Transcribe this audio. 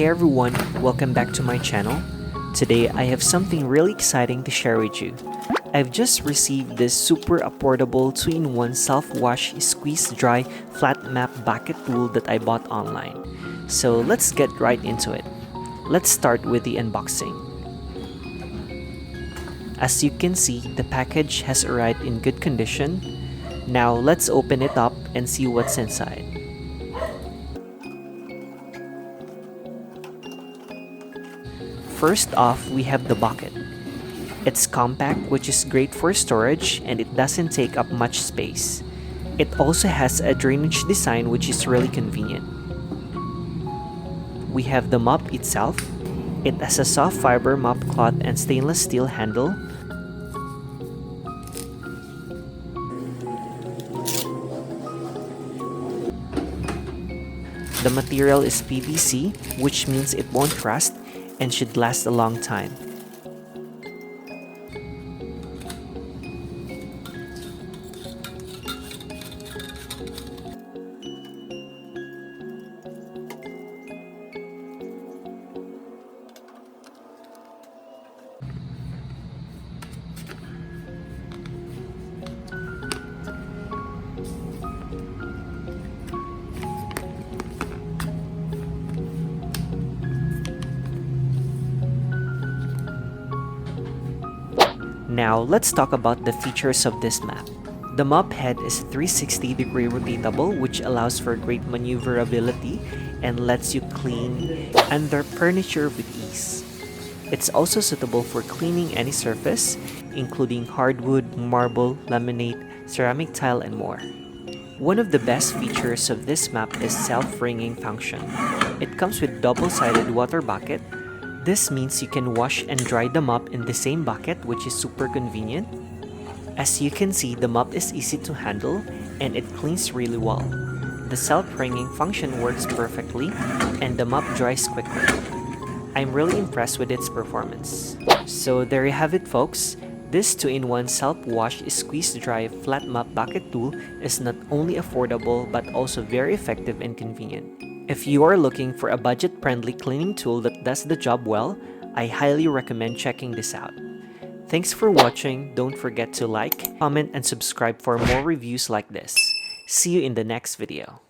Hey everyone, welcome back to my channel. Today I have something really exciting to share with you. I've just received this super affordable 2-in-1 self-wash squeeze dry flat map bucket tool that I bought online. So let's get right into it. Let's start with the unboxing. As you can see, the package has arrived in good condition. Now let's open it up and see what's inside. First off, we have the bucket. It's compact, which is great for storage, and it doesn't take up much space. It also has a drainage design, which is really convenient. We have the mop itself. It has a soft fiber mop cloth and stainless steel handle. The material is PVC, which means it won't rust and should last a long time. Now, let's talk about the features of this map. The mop head is 360-degree rotatable, which allows for great maneuverability and lets you clean under furniture with ease. It's also suitable for cleaning any surface, including hardwood, marble, laminate, ceramic tile, and more. One of the best features of this map is self-wringing function. It comes with double-sided water bucket. This means you can wash and dry the mop in the same bucket, which is super convenient. As you can see, the mop is easy to handle and it cleans really well. The self-wringing function works perfectly and the mop dries quickly. I'm really impressed with its performance. So there you have it, folks. This 2-in-1 self-wash squeeze dry flat mop bucket tool is not only affordable but also very effective and convenient. If you are looking for a budget-friendly cleaning tool that does the job well, I highly recommend checking this out. Thanks for watching. Don't forget to like, comment, and subscribe for more reviews like this. See you in the next video.